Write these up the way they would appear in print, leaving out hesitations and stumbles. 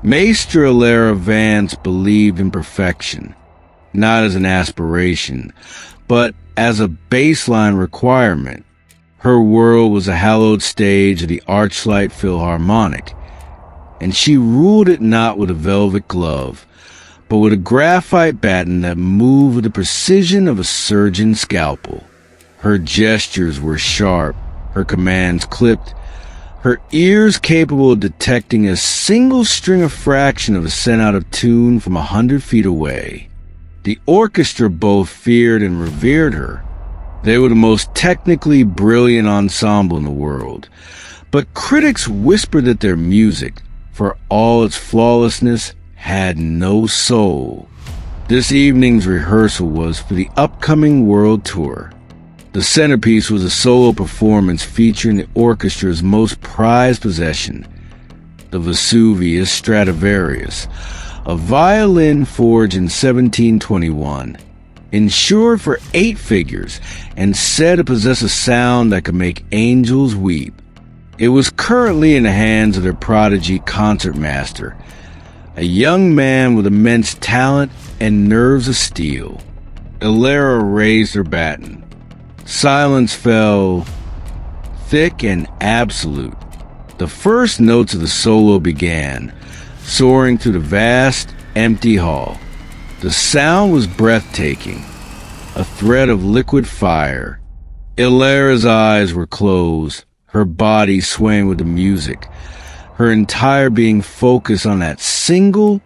Maester Alara Vance believed in perfection, not as an aspiration, but as a baseline requirement. Her world was a hallowed stage of the Archlight Philharmonic, and she ruled it not with a velvet glove, but with a graphite baton that moved with the precision of a surgeon's scalpel. Her gestures were sharp, her commands clipped, her ears capable of detecting a single string of fraction of a cent out of tune from 100 feet away. The orchestra both feared and revered her. They were the most technically brilliant ensemble in the world, but critics whispered that their music, for all its flawlessness, had no soul. This evening's rehearsal was for the upcoming world tour. The centerpiece was a solo performance featuring the orchestra's most prized possession, the Vesuvius Stradivarius, a violin forged in 1721, insured for 8 figures, and said to possess a sound that could make angels weep. It was currently in the hands of their prodigy concertmaster, a young man with immense talent and nerves of steel. Alara raised her baton. Silence fell thick and absolute. The first notes of the solo began, soaring through the vast, empty hall. The sound was breathtaking, a thread of liquid fire. Alara's eyes were closed, her body swaying with the music, her entire being focused on that single,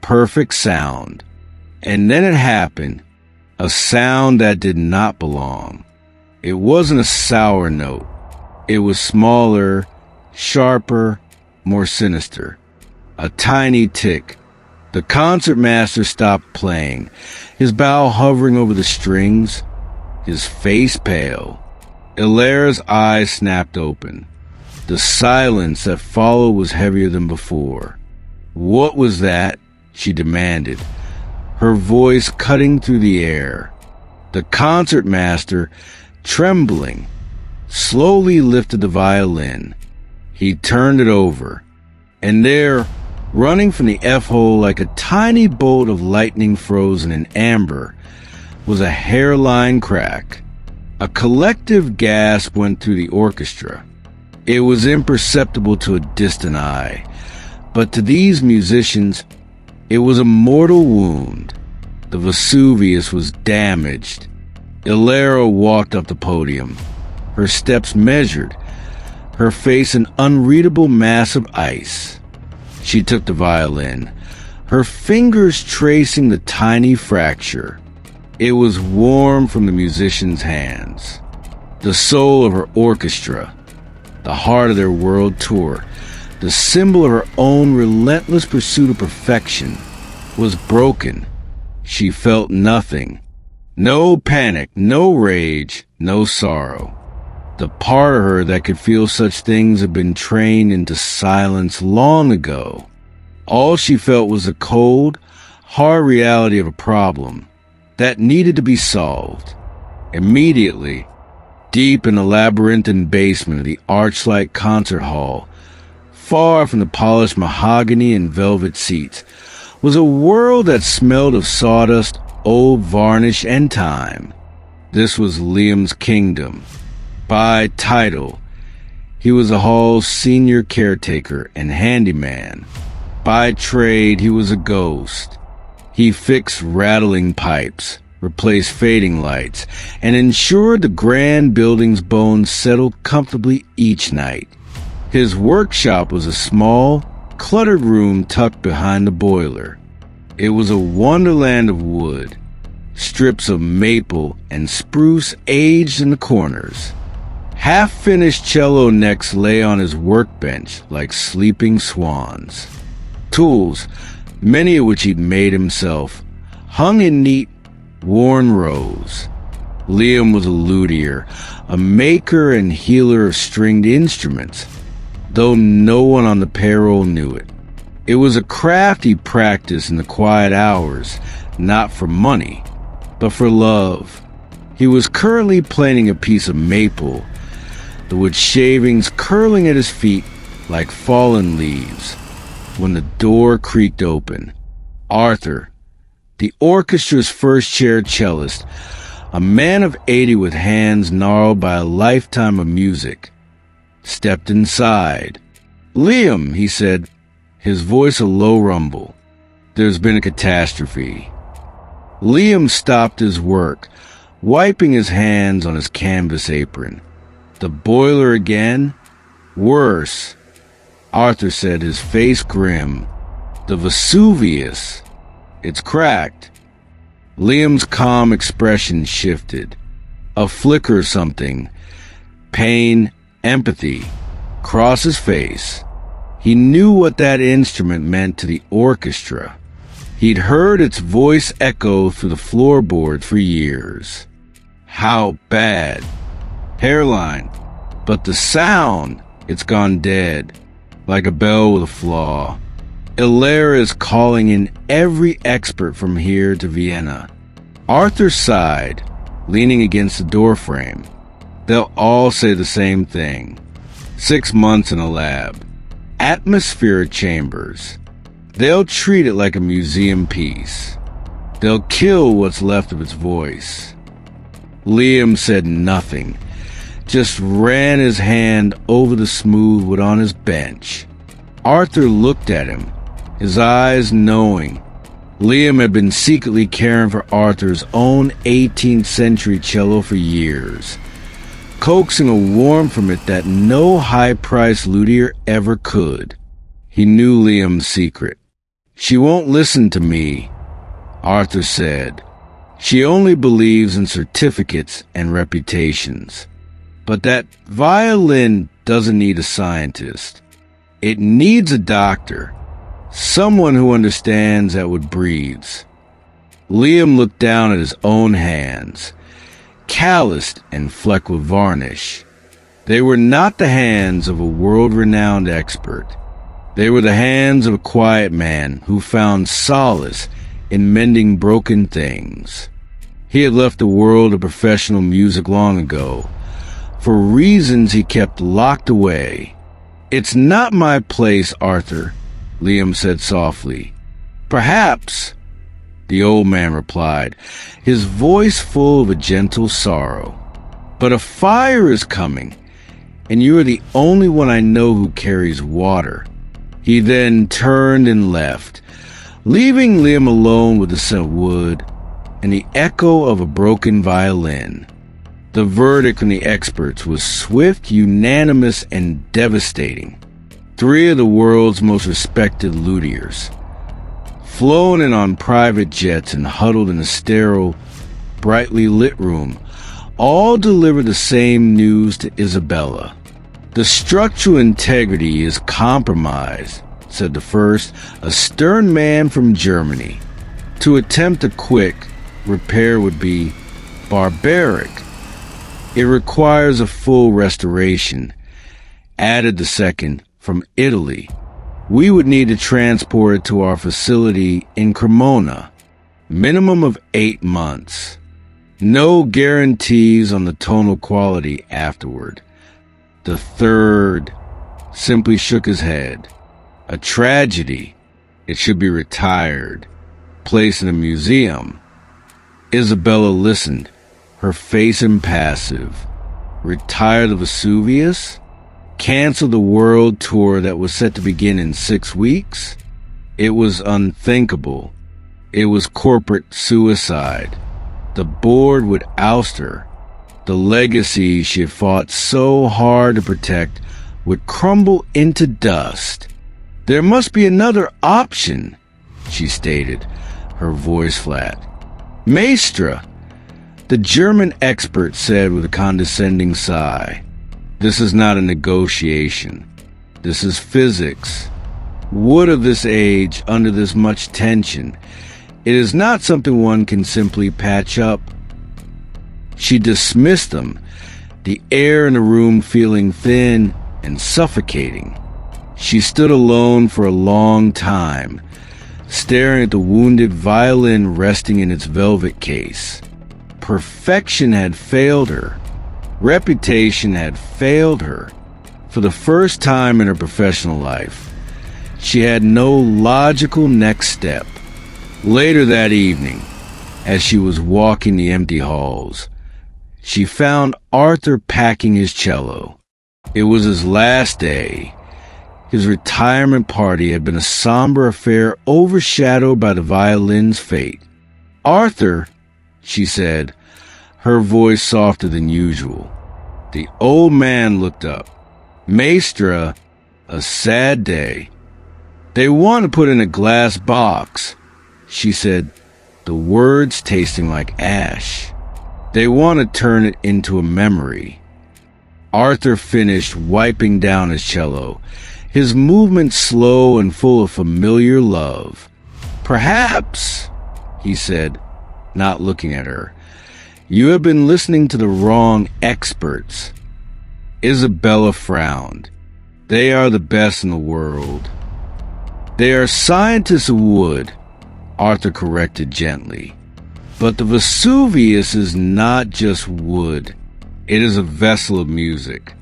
perfect sound. And then it happened, a sound that did not belong. It wasn't a sour note. It was smaller, sharper, more sinister. A tiny tick. The concertmaster stopped playing, his bow hovering over the strings, his face pale. Alara's eyes snapped open. The silence that followed was heavier than before. "What was that?" she demanded, her voice cutting through the air. The concertmaster, trembling, slowly lifted the violin. He turned it over, and there, running from the F-hole like a tiny bolt of lightning frozen in amber, was a hairline crack. A collective gasp went through the orchestra. It was imperceptible to a distant eye, but to these musicians, it was a mortal wound. The Vesuvius was damaged. Alara walked up the podium, her steps measured, her face an unreadable mass of ice. She took the violin, her fingers tracing the tiny fracture. It was warm from the musician's hands. The soul of her orchestra, the heart of their world tour, the symbol of her own relentless pursuit of perfection, was broken. She felt nothing. No panic, no rage, no sorrow. The part of her that could feel such things had been trained into silence long ago. All she felt was the cold, hard reality of a problem that needed to be solved. Immediately, deep in the labyrinthine basement of the Archlight Concert Hall, far from the polished mahogany and velvet seats, was a world that smelled of sawdust, old varnish, and time. This was Liam's kingdom. By title, he was the hall's senior caretaker and handyman. By trade, he was a ghost. He fixed rattling pipes, replaced fading lights, and ensured the grand building's bones settled comfortably each night. His workshop was a small, cluttered room tucked behind the boiler. It was a wonderland of wood. Strips of maple and spruce aged in the corners. Half-finished cello necks lay on his workbench like sleeping swans. Tools, many of which he'd made himself, hung in neat, worn rows. Liam was a luthier, a maker and healer of stringed instruments, though no one on the payroll knew it. It was a craft he practiced in the quiet hours, not for money, but for love. He was currently planing a piece of maple, the wood shavings curling at his feet like fallen leaves. when the door creaked open. Arthur, the orchestra's first-chair cellist, a man of 80 with hands gnarled by a lifetime of music, stepped inside. "Liam," he said, his voice a low rumble. "There's been a catastrophe." Liam stopped his work, wiping his hands on his canvas apron. "The boiler again?" "Worse," Arthur said, his face grim. "The Vesuvius. It's cracked." Liam's calm expression shifted. A flicker of something, pain, empathy, crossed his face. He knew what that instrument meant to the orchestra. He'd heard its voice echo through the floorboards for years. How bad? Hairline. But the sound, it's gone dead, like a bell with a flaw. Ilera is calling in every expert from here to Vienna. Arthur sighed, leaning against the doorframe. They'll all say the same thing. 6 months in a lab. Atmospheric chambers. They'll treat it like a museum piece. They'll kill what's left of its voice. Liam said nothing, just ran his hand over the smooth wood on his bench. Arthur looked at him, his eyes knowing. Liam had been secretly caring for Arthur's own 18th century cello for years, coaxing a warmth from it that no high-priced luthier ever could. He knew Liam's secret. "She won't listen to me," Arthur said. "She only believes in certificates and reputations. But that violin doesn't need a scientist. It needs a doctor, someone who understands that what breathes." Liam looked down at his own hands, calloused and flecked with varnish. They were not the hands of a world-renowned expert. They were the hands of a quiet man who found solace in mending broken things. He had left the world of professional music long ago, for reasons he kept locked away. "It's not my place, Arthur," Liam said softly. "Perhaps," the old man replied, his voice full of a gentle sorrow. "But a fire is coming, and you are the only one I know who carries water." He then turned and left, leaving Liam alone with the scent of wood and the echo of a broken violin. The verdict from the experts was swift, unanimous, and devastating. 3 of the world's most respected luthiers, flown in on private jets and huddled in a sterile, brightly lit room, all delivered the same news to Isabella. "The structural integrity is compromised," said the first, a stern man from Germany. "To attempt a quick repair would be barbaric. It requires a full restoration," added the second, from Italy. "We would need to transport it to our facility in Cremona. Minimum of 8 months. No guarantees on the tonal quality afterward." The third simply shook his head. "A tragedy. It should be retired, placed in a museum." Isabella listened, her face impassive. Retire the Vesuvius? Cancel the world tour that was set to begin in 6 weeks? It was unthinkable. It was corporate suicide. The board would oust her. The legacy she had fought so hard to protect would crumble into dust. "There must be another option," she stated, her voice flat. "Maestra," the German expert said with a condescending sigh. "This is not a negotiation. This is physics. Wood of this age, under this much tension, it is not something one can simply patch up." She dismissed them, the air in the room feeling thin and suffocating. She stood alone for a long time, staring at the wounded violin resting in its velvet case. Perfection had failed her. Reputation had failed her. For the first time in her professional life, She had no logical next step. Later that evening, as she was walking the empty halls, she found Arthur packing his cello. It was his last day. His retirement party had been a somber affair overshadowed by the violin's fate. "Arthur," she said, her voice softer than usual. The old man looked up. "Maestra, a sad day. They want to put in a glass box," she said, the words tasting like ash. "They want to turn it into a memory." Arthur finished wiping down his cello, his movement slow and full of familiar love. "Perhaps," he said, not looking at her, "you have been listening to the wrong experts." Isabella frowned. "They are the best in the world." "They are scientists of wood," Arthur corrected gently. "But the Vesuvius is not just wood. It is a vessel of music.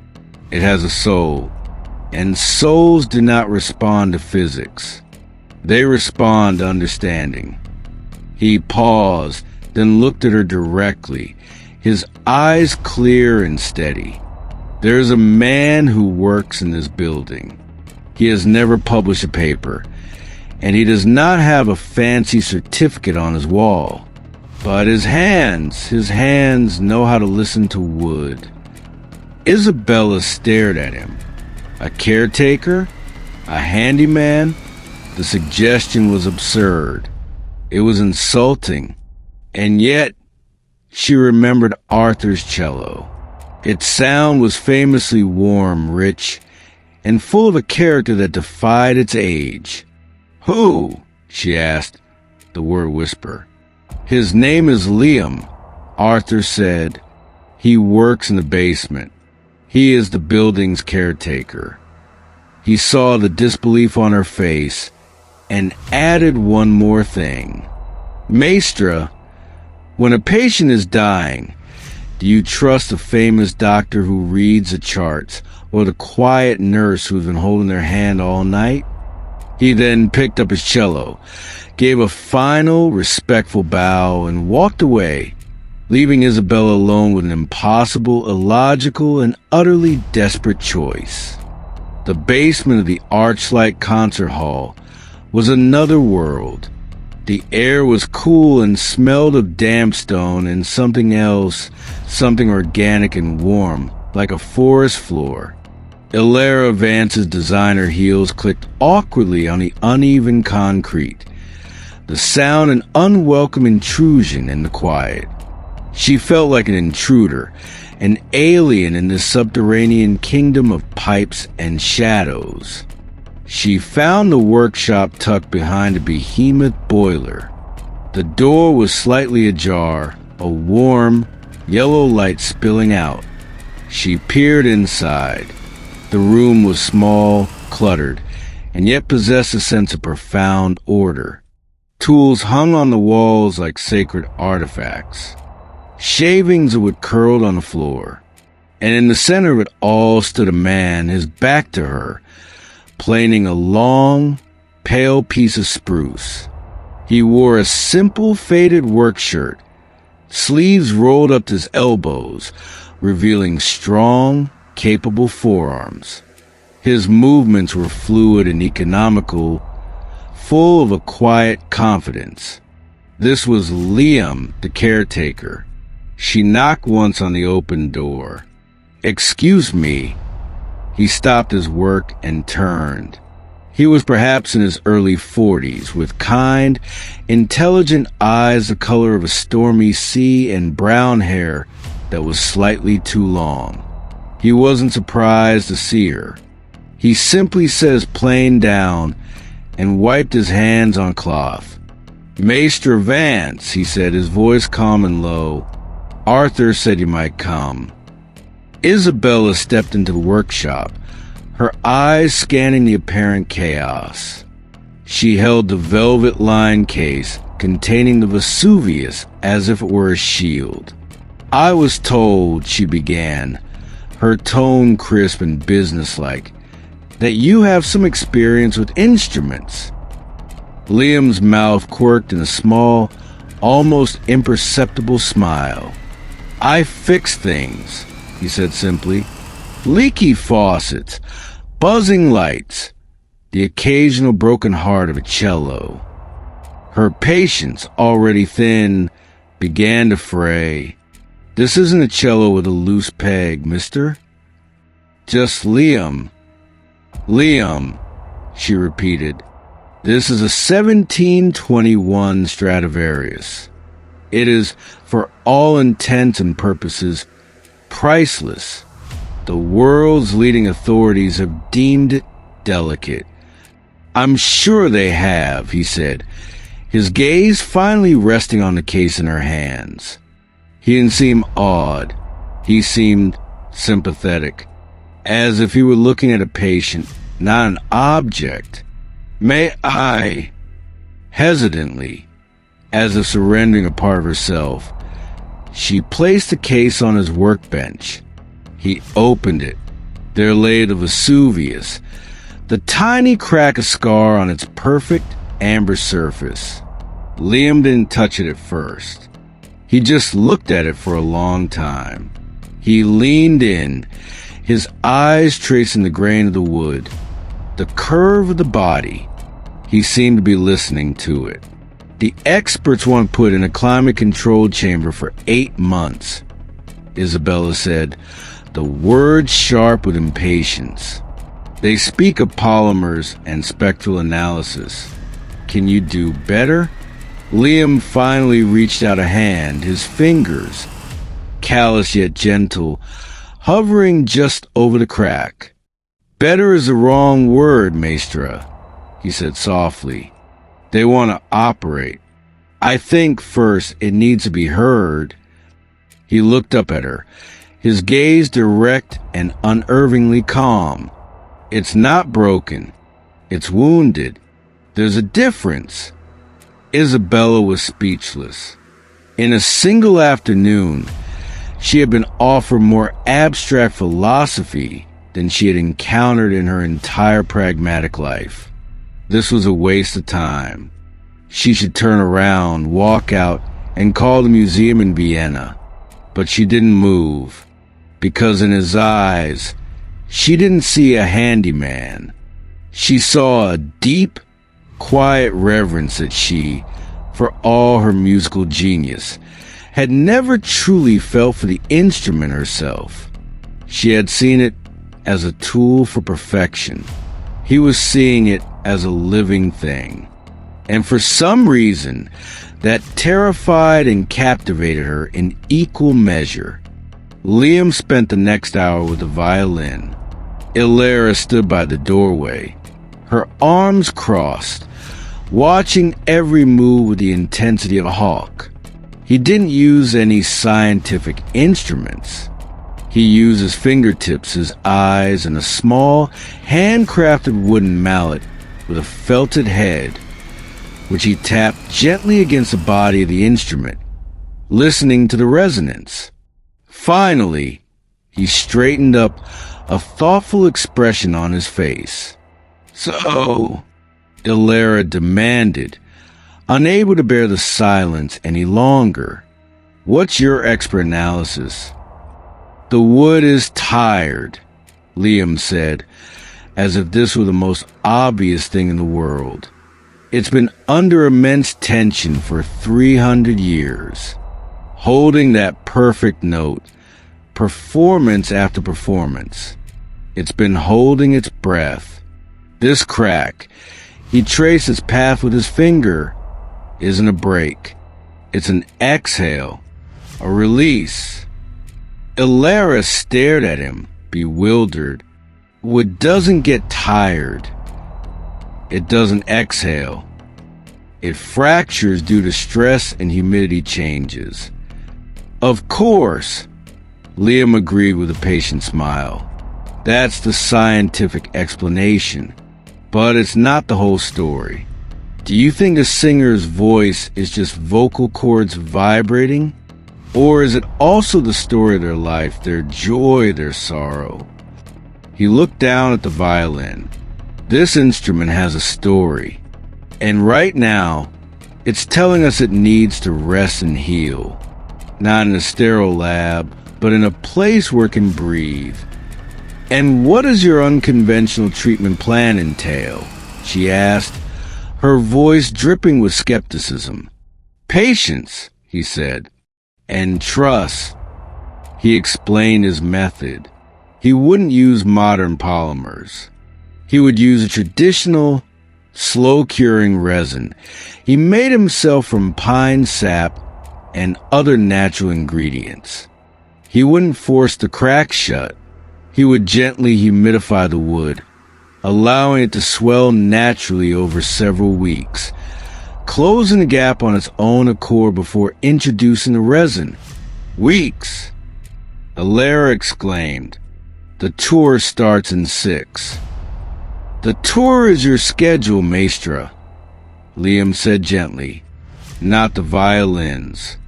It has a soul. And souls do not respond to physics. They respond to understanding." He paused, then looked at her directly, his eyes clear and steady. "There is a man who works in this building. He has never published a paper, and he does not have a fancy certificate on his wall. But his hands know how to listen to wood." Isabella stared at him. A caretaker? A handyman? The suggestion was absurd. It was insulting. And yet, she remembered Arthur's cello. Its sound was famously warm, rich, and full of a character that defied its age. "Who?" she asked, the word whisper. "His name is Liam," Arthur said. "He works in the basement. He is the building's caretaker." He saw the disbelief on her face and added one more thing. "Maestra, when a patient is dying, do you trust the famous doctor who reads the charts or the quiet nurse who's been holding their hand all night?" He then picked up his cello, gave a final, respectful bow, and walked away, leaving Isabella alone with an impossible, illogical, and utterly desperate choice. The basement of the arch-like concert hall was another world. The air was cool and smelled of damp stone and something else, something organic and warm, like a forest floor. Ilera Vance's designer heels clicked awkwardly on the uneven concrete, the sound an unwelcome intrusion in the quiet. She felt like an intruder, an alien in this subterranean kingdom of pipes and shadows. She found the workshop tucked behind a behemoth boiler. The door was slightly ajar, a warm, yellow light spilling out. She peered inside. The room was small, cluttered, and yet possessed a sense of profound order. Tools hung on the walls like sacred artifacts. Shavings of wood curled on the floor. And in the center of it all stood a man, his back to her, planing a long, pale piece of spruce. He wore a simple faded work shirt, sleeves rolled up to his elbows, revealing strong, capable forearms. His movements were fluid and economical, full of a quiet confidence. This was Liam, the caretaker. She knocked once on the open door. "Excuse me." He stopped his work and turned. He was perhaps in his early 40s, with kind, intelligent eyes the color of a stormy sea and brown hair that was slightly too long. He wasn't surprised to see her. He simply said his plane down and wiped his hands on cloth. "Maester Vance," he said, his voice calm and low. "Arthur said you might come." Isabella stepped into the workshop, her eyes scanning the apparent chaos. She held the velvet-lined case containing the Vesuvius as if it were a shield. "I was told," she began, her tone crisp and businesslike, that you have some experience with instruments." Liam's mouth quirked in a small, almost imperceptible smile. "I fix things," he said simply. "Leaky faucets, buzzing lights, the occasional broken heart of a cello." Her patience, already thin, began to fray. "This isn't a cello with a loose peg, mister." "Just Liam." "Liam," she repeated. "This is a 1721 Stradivarius. It is, for all intents and purposes, priceless. The world's leading authorities have deemed it delicate." "I'm sure they have," he said, his gaze finally resting on the case in her hands. He didn't seem awed. He seemed sympathetic, as if he were looking at a patient, not an object. "May I?" Hesitantly, as if surrendering a part of herself, she placed the case on his workbench. He opened it. There lay the Vesuvius, the tiny crack of scar on its perfect amber surface. Liam didn't touch it at first. He just looked at it for a long time. He leaned in, his eyes tracing the grain of the wood, the curve of the body. He seemed to be listening to it. "The experts want put in a climate-controlled chamber for 8 months, Isabella said, the words sharp with impatience. "They speak of polymers and spectral analysis. Can you do better?" Liam finally reached out a hand, his fingers, callous yet gentle, hovering just over the crack. "Better is the wrong word, Maestra," he said softly. "They want to operate. I think first it needs to be heard." He looked up at her, his gaze direct and unervingly calm. "It's not broken. It's wounded. There's a difference." Isabella was speechless. In a single afternoon, she had been offered more abstract philosophy than she had encountered in her entire pragmatic life. This was a waste of time. She should turn around, walk out, and call the museum in Vienna. But she didn't move, because in his eyes, she didn't see a handyman. She saw a deep, quiet reverence that she, for all her musical genius, had never truly felt for the instrument herself. She had seen it as a tool for perfection. He was seeing it as a living thing. And for some reason, that terrified and captivated her in equal measure. Liam spent the next hour with the violin. Ilera stood by the doorway, her arms crossed, watching every move with the intensity of a hawk. He didn't use any scientific instruments. He used his fingertips, his eyes, and a small, handcrafted wooden mallet with a felted head, which he tapped gently against the body of the instrument, listening to the resonance. Finally, he straightened up, a thoughtful expression on his face. "So," Ilera demanded, unable to bear the silence any longer, "what's your expert analysis?" "The wood is tired," Liam said, as if this were the most obvious thing in the world. "It's been under immense tension for 300 years, holding that perfect note, performance after performance. It's been holding its breath. This crack," he traced its path with his finger, "isn't a break. It's an exhale, a release." Ilera stared at him, bewildered. "Wood doesn't get tired. It doesn't exhale. It fractures due to stress and humidity changes." "Of course," Liam agreed with a patient smile. "That's the scientific explanation. But it's not the whole story. Do you think a singer's voice is just vocal cords vibrating? Or is it also the story of their life, their joy, their sorrow?" He looked down at the violin. This instrument has a story, and right now, it's telling us it needs to rest and heal. Not in a sterile lab, but in a place where it can breathe. And what does your unconventional treatment plan entail? She asked, her voice dripping with skepticism. Patience, he said, and trust. He explained his method. He wouldn't use modern polymers. He would use a traditional, slow-curing resin. He made himself from pine sap and other natural ingredients. He wouldn't force the cracks shut. He would gently humidify the wood, allowing it to swell naturally over several weeks, closing the gap on its own accord before introducing the resin. Weeks! Alara exclaimed. The tour starts in 6. The tour is your schedule, Maestra, Liam said gently, not the violins.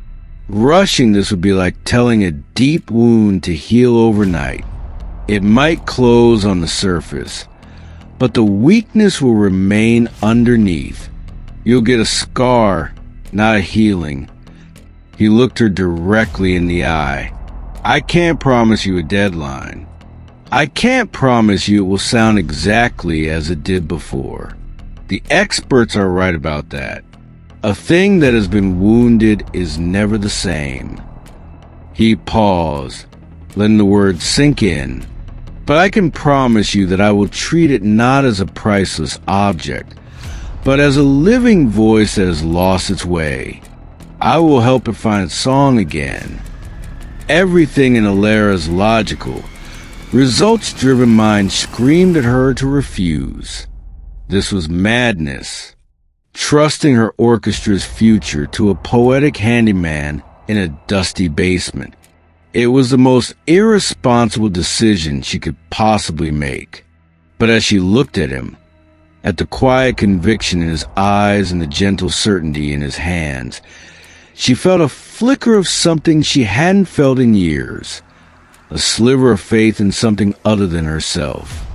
Rushing this would be like telling a deep wound to heal overnight. It might close on the surface, but the weakness will remain underneath. You'll get a scar, not a healing. He looked her directly in the eye. I can't promise you a deadline. I can't promise you it will sound exactly as it did before. The experts are right about that. A thing that has been wounded is never the same. He paused, letting the words sink in. But I can promise you that I will treat it not as a priceless object, but as a living voice that has lost its way. I will help it find its song again. Everything in Alara's logical, results-driven mind screamed at her to refuse. This was madness. Trusting her orchestra's future to a poetic handyman in a dusty basement. It was the most irresponsible decision she could possibly make. But as she looked at him, at the quiet conviction in his eyes and the gentle certainty in his hands, she felt a flicker of something she hadn't felt in years, a sliver of faith in something other than herself.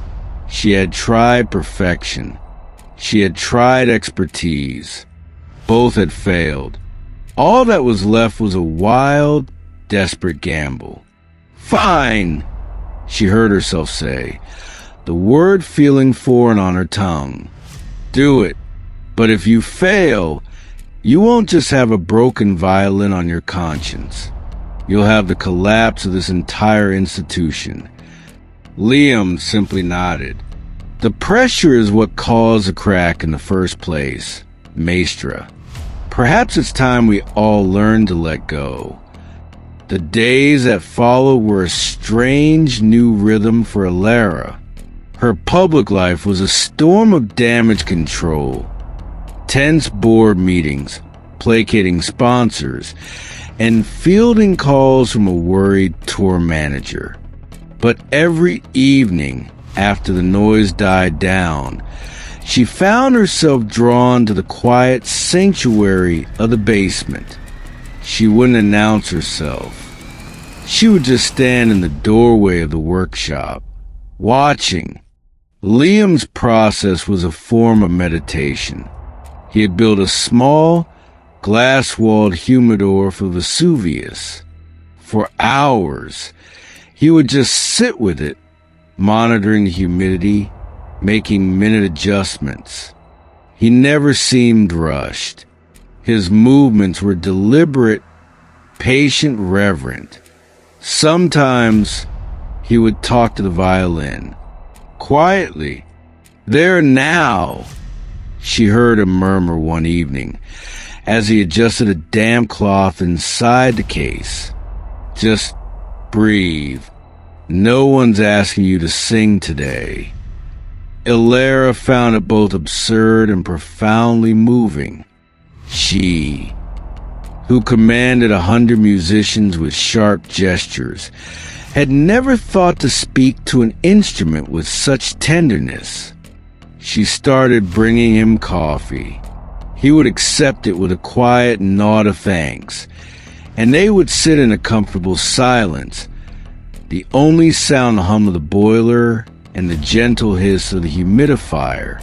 She had tried perfection. She had tried expertise. Both had failed. All that was left was a wild, desperate gamble. Fine, she heard herself say, the word feeling foreign on her tongue. Do it. But if you fail, you won't just have a broken violin on your conscience. You'll have the collapse of this entire institution. Liam simply nodded. The pressure is what caused the crack in the first place, Maestra. Perhaps it's time we all learn to let go. The days that followed were a strange new rhythm for Alara. Her public life was a storm of damage control, tense board meetings, placating sponsors, and fielding calls from a worried tour manager. But every evening, after the noise died down, she found herself drawn to the quiet sanctuary of the basement. She wouldn't announce herself. She would just stand in the doorway of the workshop, watching. Liam's process was a form of meditation. He had built a small, glass-walled humidor for Vesuvius. For hours, he would just sit with it, monitoring the humidity, making minute adjustments. He never seemed rushed. His movements were deliberate, patient, reverent. Sometimes he would talk to the violin. Quietly. There now, she heard him murmur one evening, as he adjusted a damp cloth inside the case. Just breathe. No one's asking you to sing today. Alara found it both absurd and profoundly moving. She, who commanded 100 musicians with sharp gestures, had never thought to speak to an instrument with such tenderness. She started bringing him coffee. He would accept it with a quiet nod of thanks, and they would sit in a comfortable silence, the only sound the hum of the boiler and the gentle hiss of the humidifier.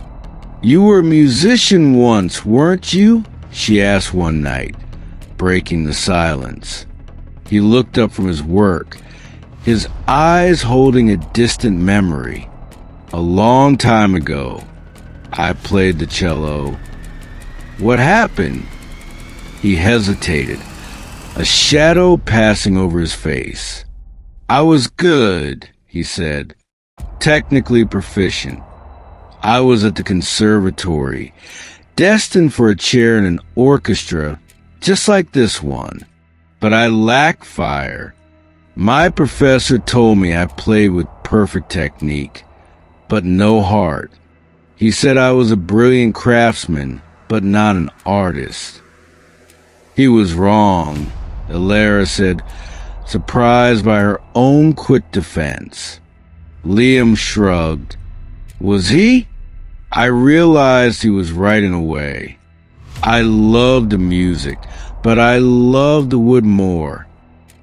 "You were a musician once, weren't you?" she asked one night, breaking the silence. He looked up from his work, his eyes holding a distant memory. "A long time ago, I played the cello." "What happened?" He hesitated, a shadow passing over his face. "I was good," he said. "Technically proficient. I was at the conservatory, destined for a chair in an orchestra just like this one. But I lack fire. My professor told me I played with perfect technique, but no heart. He said I was a brilliant craftsman, but not an artist." "He was wrong," Elara said, surprised by her own quick defense. Liam shrugged. "Was he?" I realized he was right in a way. I loved the music, but I loved the wood more.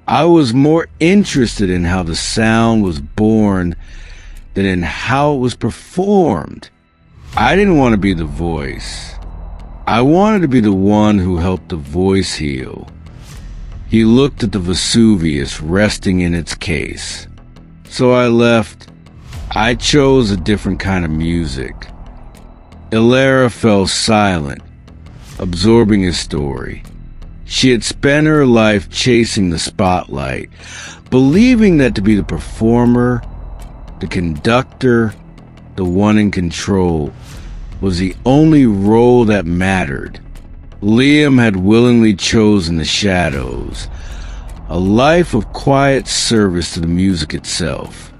I was more interested in how the sound was born than in how it was performed. I didn't want to be the voice. I wanted to be the one who helped the voice heal. He looked at the Vesuvius resting in its case. "So I left. I chose a different kind of music." Elara fell silent, absorbing his story. She had spent her life chasing the spotlight, believing that to be the performer, the conductor, the one in control, was the only role that mattered. Liam had willingly chosen the shadows, a life of quiet service to the music itself.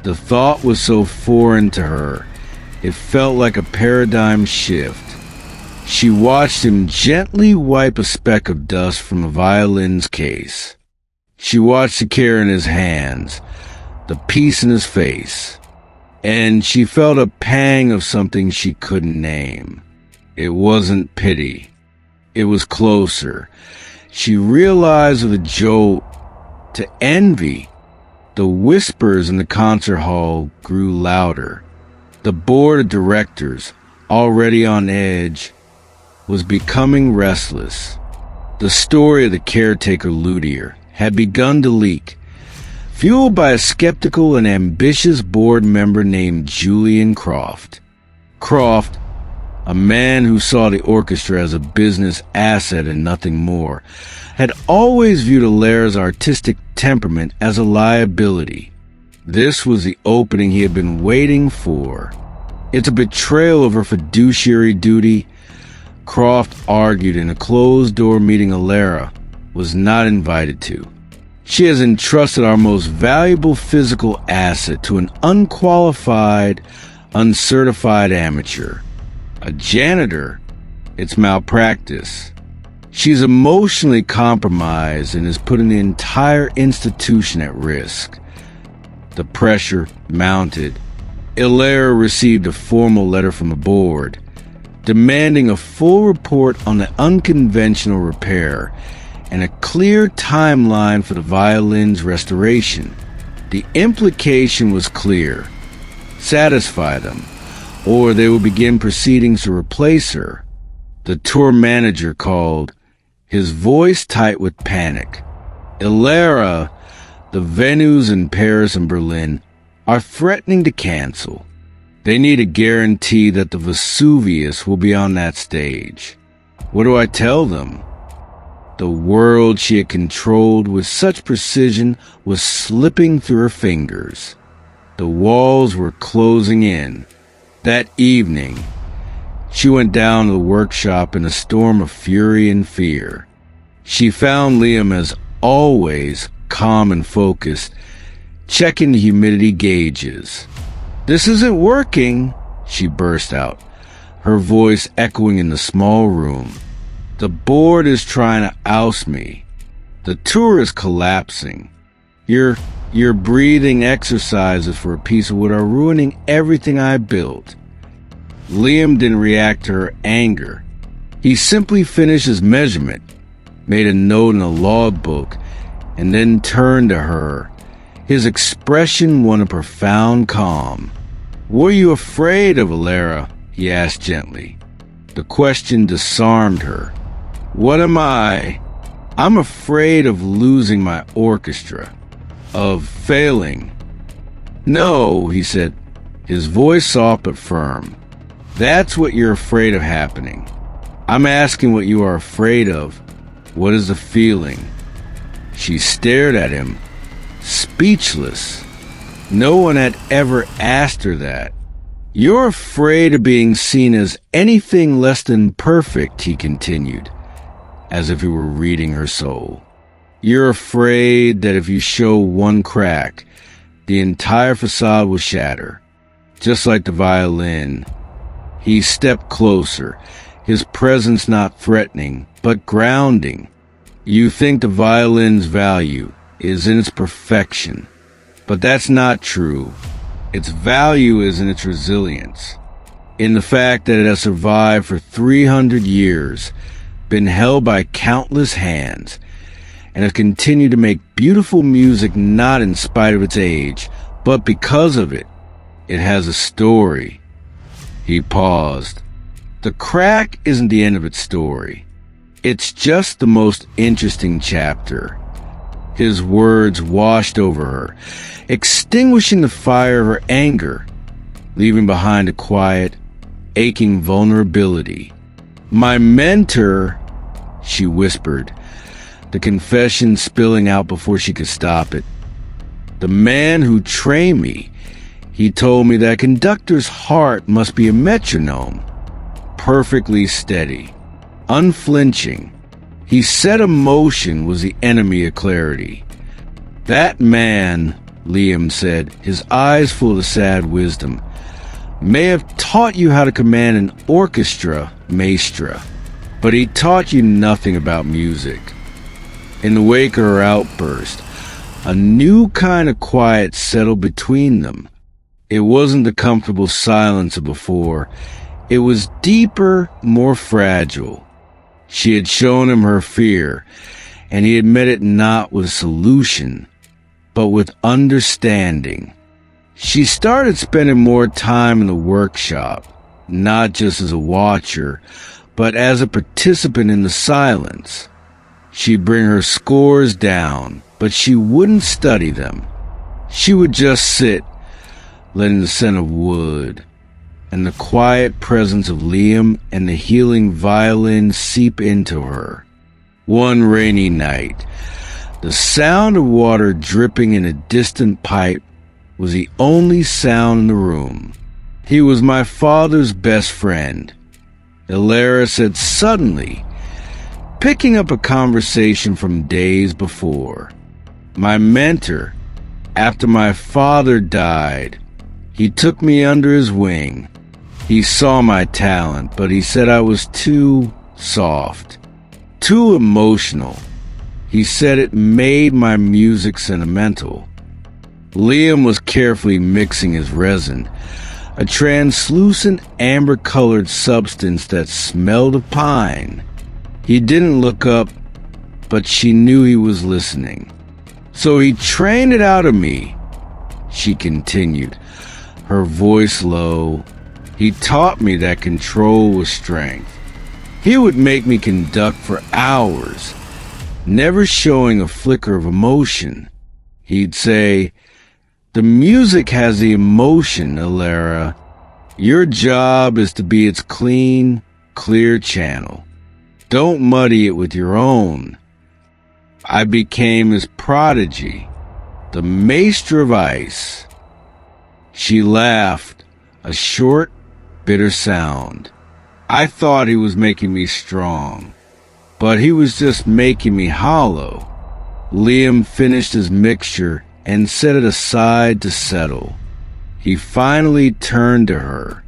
The thought was so foreign to her, it felt like a paradigm shift. She watched him gently wipe a speck of dust from the violin's case. She watched the care in his hands, the peace in his face, and she felt a pang of something she couldn't name. It wasn't pity. It was closer. She realized with a jolt to envy. The whispers in the concert hall grew louder. The board of directors, already on edge, was becoming restless. The story of the caretaker luthier had begun to leak, fueled by a skeptical and ambitious board member named Julian Croft. Croft, a man who saw the orchestra as a business asset and nothing more, had always viewed Elara's artistic temperament as a liability. This was the opening he had been waiting for. "It's a betrayal of her fiduciary duty," Croft argued in a closed-door meeting Elara was not invited to. "She has entrusted our most valuable physical asset to an unqualified, uncertified amateur. A janitor. It's malpractice. She's emotionally compromised and is putting the entire institution at risk." The pressure mounted. Elara received a formal letter from the board, demanding a full report on the unconventional repair and a clear timeline for the violin's restoration. The implication was clear. Satisfy them, or they would begin proceedings to replace her. The tour manager called, his voice tight with panic. "Elara, the venues in Paris and Berlin are threatening to cancel. They need a guarantee that the Vesuvius will be on that stage." What do I tell them? The world she had controlled with such precision was slipping through her fingers. The walls were closing in. That evening, she went down to the workshop in a storm of fury and fear. She found Liam, as always, calm and focused, checking the humidity gauges. "This isn't working," she burst out, her voice echoing in the small room. "The board is trying to oust me. The tour is collapsing. Your breathing exercises for a piece of wood are ruining everything I built." Liam didn't react to her anger. He simply finished his measurement, made a note in a logbook, and then turned to her, his expression one of profound calm. "What are you afraid of, Alara?" he asked gently. The question disarmed her. "What am I? I'm afraid of losing my orchestra, of failing." "No," he said, his voice soft but firm. "That's what you're afraid of happening. I'm asking what you are afraid of. What is the feeling?" She stared at him, speechless. No one had ever asked her that. "You're afraid of being seen as anything less than perfect," he continued, as if he were reading her soul. "You're afraid that if you show one crack, the entire facade will shatter, just like the violin." He stepped closer, his presence not threatening, but grounding. "You think the violin's value is in its perfection, but that's not true. Its value is in its resilience, in the fact that it has survived for 300 years, been held by countless hands, and has continued to make beautiful music not in spite of its age, but because of it. It has a story." He paused. "The crack isn't the end of its story. It's just the most interesting chapter." His words washed over her, extinguishing the fire of her anger, leaving behind a quiet, aching vulnerability. "My mentor," she whispered, the confession spilling out before she could stop it. "The man who trained me, he told me that a conductor's heart must be a metronome, perfectly steady, unflinching. He said emotion was the enemy of clarity." "That man," Liam said, his eyes full of sad wisdom, "may have taught you how to command an orchestra, maestra, but he taught you nothing about music." In the wake of her outburst, a new kind of quiet settled between them. It wasn't the comfortable silence of before. It was deeper, more fragile. She had shown him her fear, and he had met it not with solution, but with understanding. She started spending more time in the workshop, not just as a watcher, but as a participant in the silence. She'd bring her scores down, but she wouldn't study them. She would just sit, letting the scent of wood and the quiet presence of Liam and the healing violin seep into her. One rainy night, the sound of water dripping in a distant pipe was the only sound in the room. "He was my father's best friend," Alara said suddenly, picking up a conversation from days before. "My mentor, after my father died, he took me under his wing. He saw my talent, but he said I was too soft, too emotional. He said it made my music sentimental." Liam was carefully mixing his resin, a translucent amber-colored substance that smelled of pine. He didn't look up, but she knew he was listening. "So he trained it out of me," she continued, her voice low. "He taught me that control was strength. He would make me conduct for hours, never showing a flicker of emotion. He'd say, 'The music has the emotion, Alara. Your job is to be its clean, clear channel. Don't muddy it with your own.' I became his prodigy, the maester of ice." She laughed, a short, bitter sound. "I thought he was making me strong, but he was just making me hollow." Liam finished his mixture and set it aside to settle. He finally turned to her.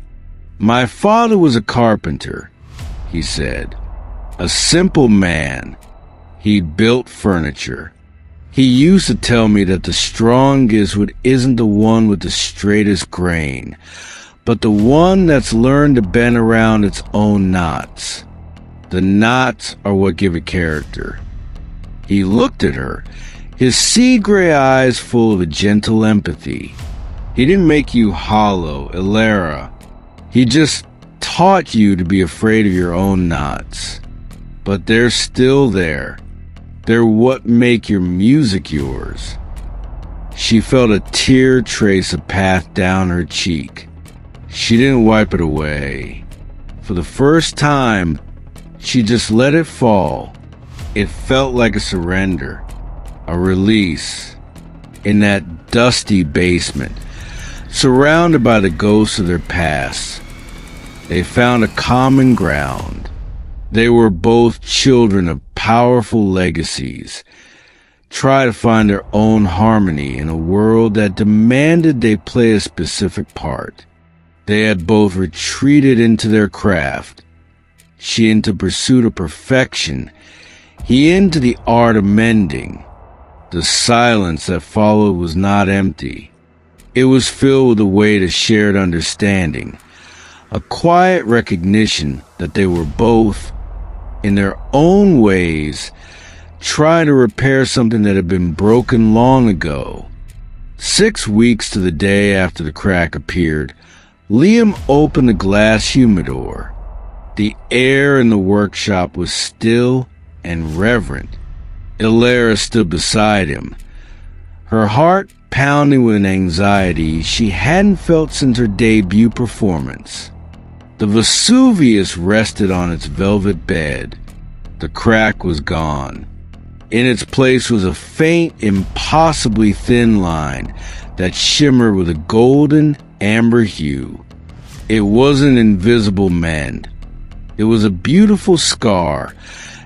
"My father was a carpenter," he said. "A simple man. He built furniture. He used to tell me that the strongest wood isn't the one with the straightest grain, but the one that's learned to bend around its own knots. The knots are what give it character." He looked at her, his sea-gray eyes full of a gentle empathy. He didn't make you hollow, Ilera. He just taught you to be afraid of your own knots. But they're still there. They're what make your music yours. She felt a tear trace a path down her cheek. She didn't wipe it away. For the first time, she just let it fall. It felt like a surrender, a release. In that dusty basement, surrounded by the ghosts of their past, they found a common ground. They were both children of powerful legacies. Try to find their own harmony in a world that demanded they play a specific part. They had both retreated into their craft, she into pursuit of perfection, he into the art of mending. The silence that followed was not empty. It was filled with a weight of shared understanding, a quiet recognition that they were both, in their own ways, trying to repair something that had been broken long ago. 6 weeks to the day after the crack appeared, Liam opened the glass humidor. The air in the workshop was still and reverent. Ilera stood beside him, her heart pounding with an anxiety she hadn't felt since her debut performance. The Vesuvius rested on its velvet bed. The crack was gone. In its place was a faint, impossibly thin line that shimmered with a golden amber hue. It wasn't invisible mend. It was a beautiful scar,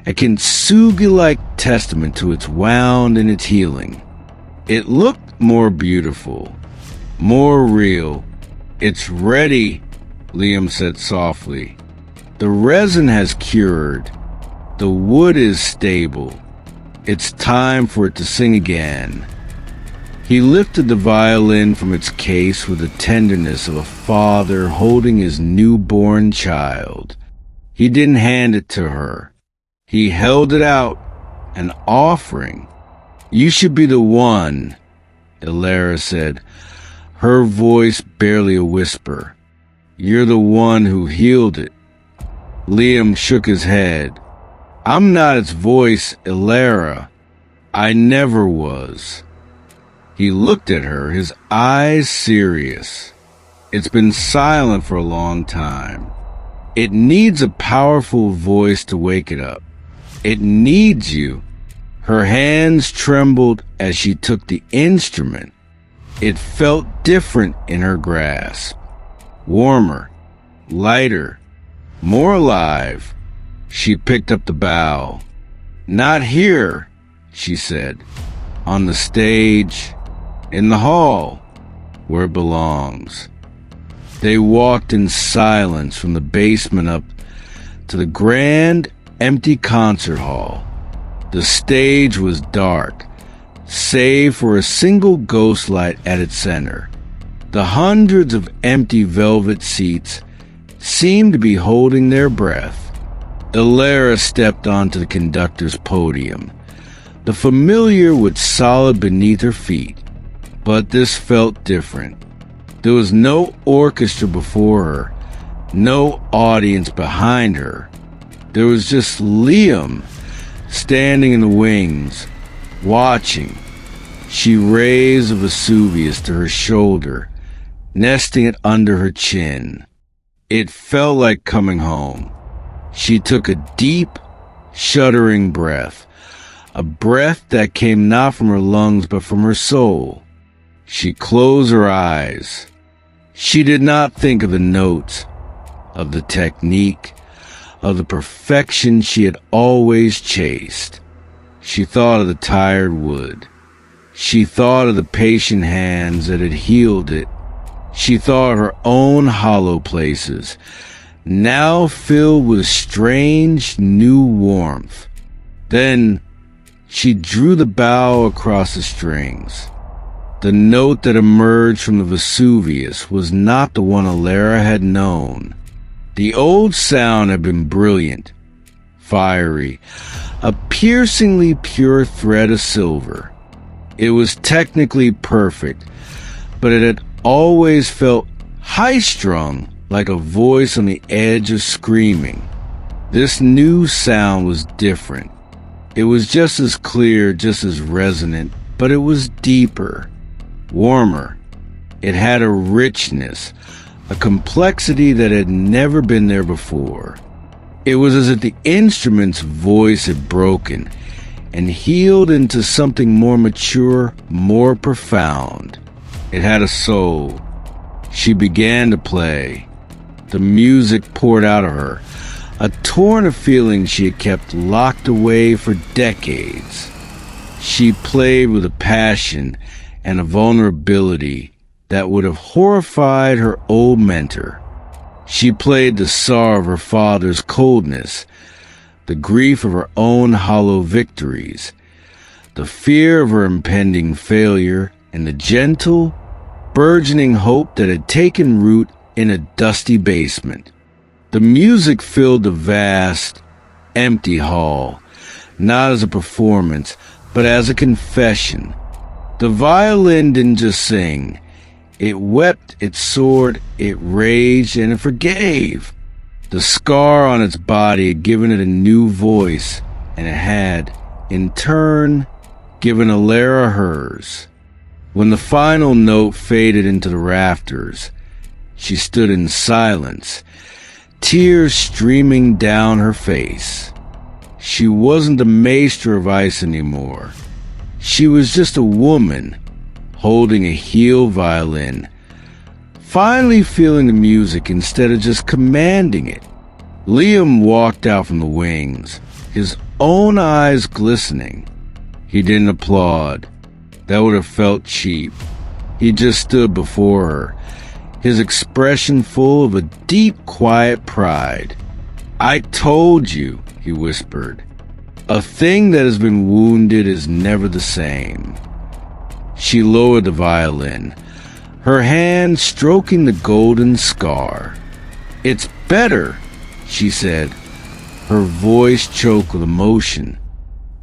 a kintsugi-like testament to its wound and its healing. It looked more beautiful, more real. "It's ready," Liam said softly. "The resin has cured. The wood is stable. It's time for it to sing again." He lifted the violin from its case with the tenderness of a father holding his newborn child. He didn't hand it to her. He held it out, an offering. "You should be the one," Ilera said, her voice barely a whisper. "You're the one who healed it." Liam shook his head. "I'm not its voice, Ilera. I never was." He looked at her, his eyes serious. "It's been silent for a long time. It needs a powerful voice to wake it up. It needs you." Her hands trembled as she took the instrument. It felt different in her grasp. Warmer, lighter, more alive. She picked up the bow. "Not here," she said. "On the stage, in the hall, where it belongs." They walked in silence from the basement up to the grand, empty concert hall. The stage was dark, save for a single ghost light at its center. The hundreds of empty velvet seats seemed to be holding their breath. Ilera stepped onto the conductor's podium, the familiar wood solid beneath her feet. But this felt different. There was no orchestra before her, no audience behind her. There was just Liam, standing in the wings, watching. She raised a Vesuvius to her shoulder, nesting it under her chin. It felt like coming home. She took a deep, shuddering breath, a breath that came not from her lungs but from her soul. She closed her eyes. She did not think of the notes, of the technique, of the perfection she had always chased. She thought of the tired wood. She thought of the patient hands that had healed it. She thought of her own hollow places, now filled with strange new warmth. Then she drew the bow across the strings. The note that emerged from the Vesuvius was not the one Ilera had known. The old sound had been brilliant, fiery, a piercingly pure thread of silver. It was technically perfect, but it had always felt high-strung, like a voice on the edge of screaming. This new sound was different. It was just as clear, just as resonant, but it was deeper, warmer. It had a richness, a complexity that had never been there before. It was as if the instrument's voice had broken and healed into something more mature, more profound. It had a soul. She began to play. The music poured out of her, a torrent of feelings she had kept locked away for decades. She played with a passion and a vulnerability that would have horrified her old mentor. She played the sorrow of her father's coldness, the grief of her own hollow victories, the fear of her impending failure, and the gentle, burgeoning hope that had taken root in a dusty basement. The music filled the vast, empty hall, not as a performance, but as a confession. The violin didn't just sing. It wept, it soared, it raged, and it forgave. The scar on its body had given it a new voice, and it had, in turn, given Alara hers. When the final note faded into the rafters, she stood in silence, tears streaming down her face. She wasn't the maester of ice anymore. She was just a woman, holding a heel violin, finally feeling the music instead of just commanding it. Liam walked out from the wings, his own eyes glistening. He didn't applaud. That would have felt cheap. He just stood before her, his expression full of a deep, quiet pride. "I told you," he whispered. "A thing that has been wounded is never the same." She lowered the violin, her hand stroking the golden scar. "It's better," she said, her voice choked with emotion.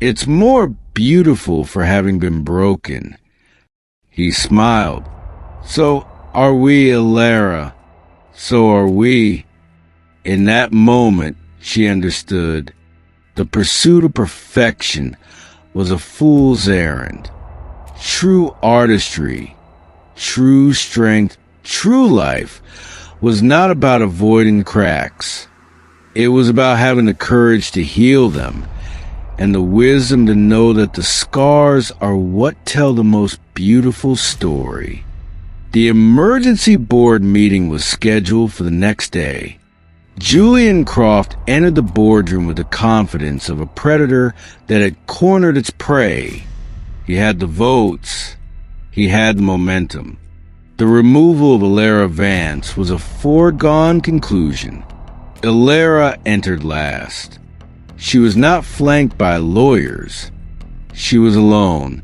"It's more beautiful for having been broken." He smiled. "So are we, Alara. So are we." In that moment, she understood. The pursuit of perfection was a fool's errand. True artistry, true strength, true life was not about avoiding cracks. It was about having the courage to heal them and the wisdom to know that the scars are what tell the most beautiful story. The emergency board meeting was scheduled for the next day. Julian Croft entered the boardroom with the confidence of a predator that had cornered its prey. He had the votes. He had the momentum. The removal of Alara Vance was a foregone conclusion. Alara entered last. She was not flanked by lawyers. She was alone.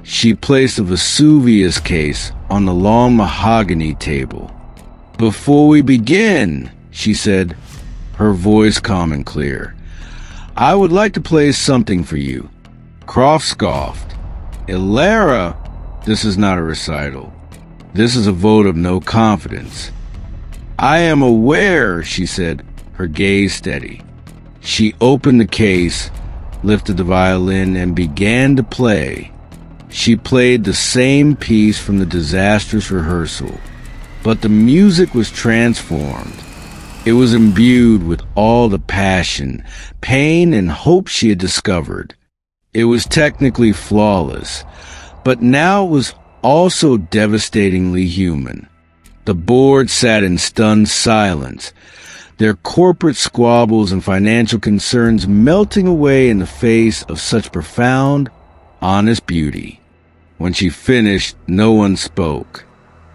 She placed a Vesuvius case on the long mahogany table. "Before we begin," she said, her voice calm and clear, "I would like to play something for you." Croft scoffed. "Alara, this is not a recital. This is a vote of no confidence." "I am aware," she said, her gaze steady. She opened the case, lifted the violin, and began to play. She played the same piece from the disastrous rehearsal, but the music was transformed. It was imbued with all the passion, pain, and hope she had discovered. It was technically flawless, but now it was also devastatingly human. The board sat in stunned silence, their corporate squabbles and financial concerns melting away in the face of such profound, honest beauty. When she finished, no one spoke.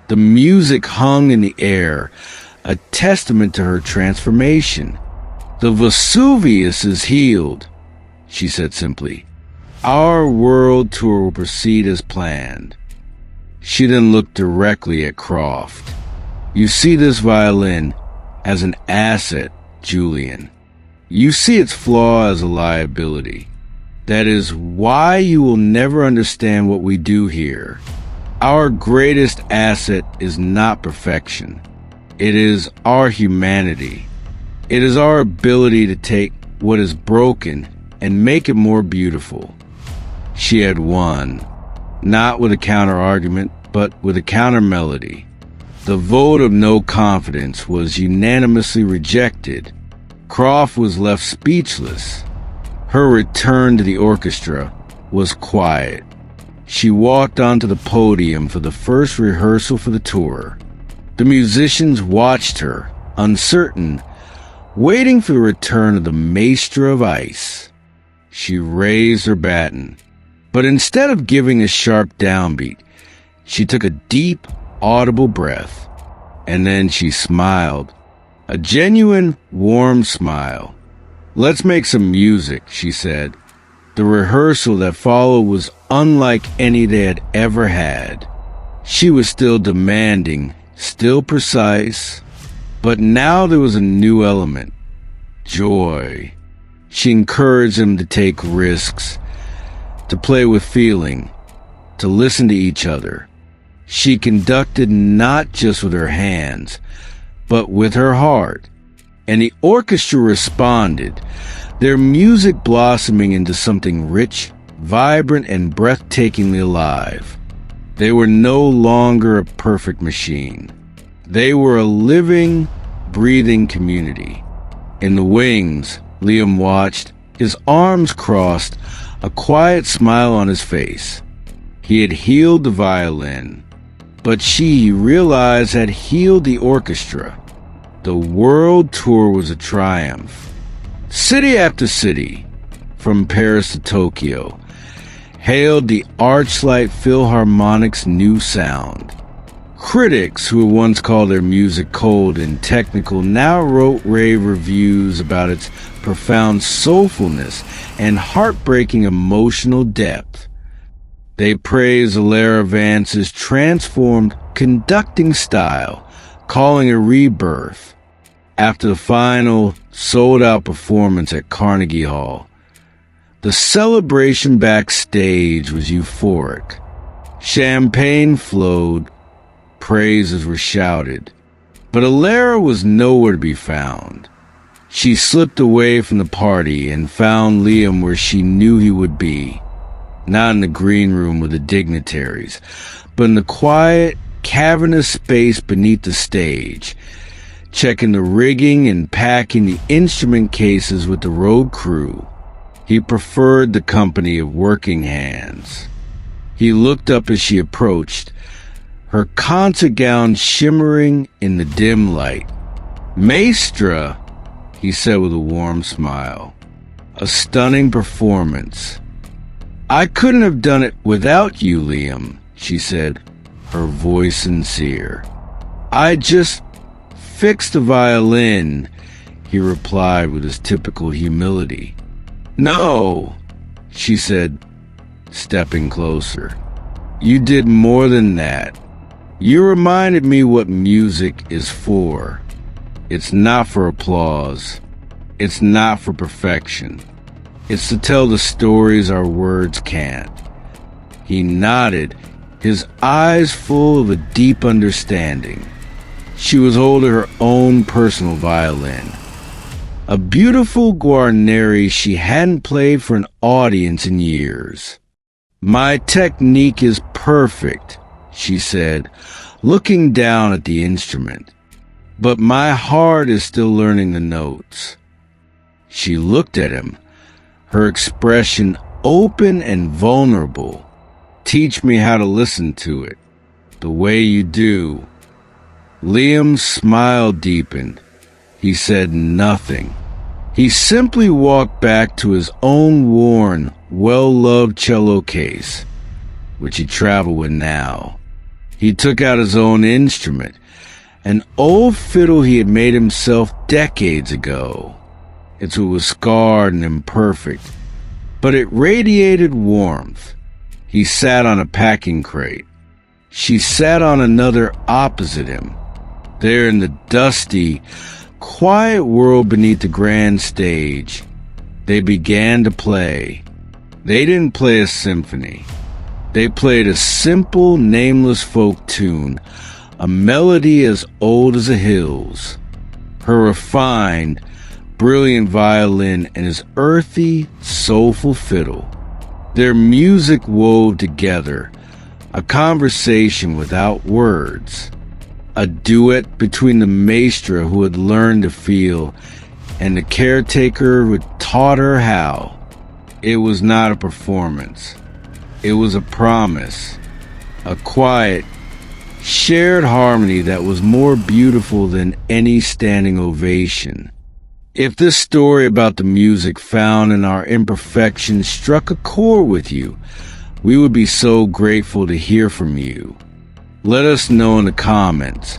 The music hung in the air, a testament to her transformation. "The Vesuvius is healed," she said simply. "Our world tour will proceed as planned." She then looked directly at Croft. "You see this violin as an asset, Julian. You see its flaw as a liability. That is why you will never understand what we do here. Our greatest asset is not perfection. It is our humanity. It is our ability to take what is broken and make it more beautiful. She had won, not with a counter-argument, but with a counter-melody. The vote of no confidence was unanimously rejected. Croft was left speechless. Her return to the orchestra was quiet. She walked onto the podium for the first rehearsal for the tour. The musicians watched her, uncertain, waiting for the return of the maestro of ice. She raised her baton, but instead of giving a sharp downbeat, she took a deep, audible breath, and then she smiled. A genuine, warm smile. "Let's make some music," she said. The rehearsal that followed was unlike any they had ever had. She was still demanding, still precise, but now there was a new element. Joy. She encouraged them to take risks, to play with feeling, to listen to each other. She conducted not just with her hands, but with her heart. And the orchestra responded, their music blossoming into something rich, vibrant, and breathtakingly alive. They were no longer a perfect machine. They were a living, breathing community. In the wings, Liam watched, his arms crossed, a quiet smile on his face. He had healed the violin, but she, he realized, had healed the orchestra. The world tour was a triumph. City after city, from Paris to Tokyo, hailed the Archlight Philharmonic's new sound. Critics who once called their music cold and technical now wrote rave reviews about its profound soulfulness and heartbreaking emotional depth. They praised Alara Vance's transformed conducting style, calling it a rebirth. After the final sold-out performance at Carnegie Hall, the celebration backstage was euphoric. Champagne flowed, praises were shouted, but Alara was nowhere to be found. She slipped away from the party and found Liam where she knew he would be, not in the green room with the dignitaries, but in the quiet, cavernous space beneath the stage, checking the rigging and packing the instrument cases with the road crew. He preferred the company of working hands. He looked up as she approached, her concert gown shimmering in the dim light. "Maestra," he said with a warm smile. "A stunning performance." "I couldn't have done it without you, Liam," she said, her voice sincere. "I just fixed the violin," he replied with his typical humility. "No," she said, stepping closer. "You did more than that. You reminded me what music is for. It's not for applause. It's not for perfection. It's to tell the stories our words can't." He nodded, his eyes full of a deep understanding. She was holding her own personal violin, a beautiful Guarneri she hadn't played for an audience in years. "My technique is perfect," she said, looking down at the instrument, "but my heart is still learning the notes." She looked at him, her expression open and vulnerable. "Teach me how to listen to it, the way you do." Liam's smile deepened. He said nothing. He simply walked back to his own worn, well-loved cello case, which he traveled with now. He took out his own instrument, an old fiddle he had made himself decades ago. It was scarred and imperfect, but it radiated warmth. He sat on a packing crate. She sat on another opposite him. There in the dusty, quiet world beneath the grand stage, they began to play. They didn't play a symphony. They played a simple, nameless folk tune, a melody as old as the hills. Her refined, brilliant violin and his earthy, soulful fiddle. Their music wove together, a conversation without words, a duet between the maestra who had learned to feel and the caretaker who had taught her how. It was not a performance. It was a promise, a quiet, shared harmony that was more beautiful than any standing ovation. If this story about the music found in our imperfections struck a chord with you, we would be so grateful to hear from you. Let us know in the comments.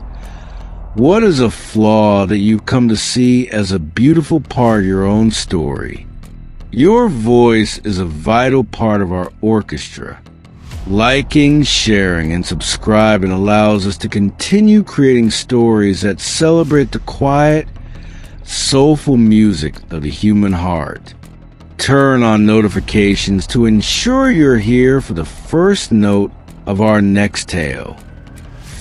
What is a flaw that you've come to see as a beautiful part of your own story? Your voice is a vital part of our orchestra. Liking, sharing, and subscribing allows us to continue creating stories that celebrate the quiet, soulful music of the human heart. Turn on notifications to ensure you're here for the first note of our next tale.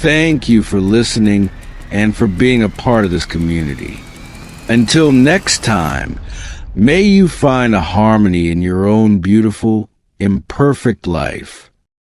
Thank you for listening and for being a part of this community. Until next time, may you find a harmony in your own beautiful, imperfect life.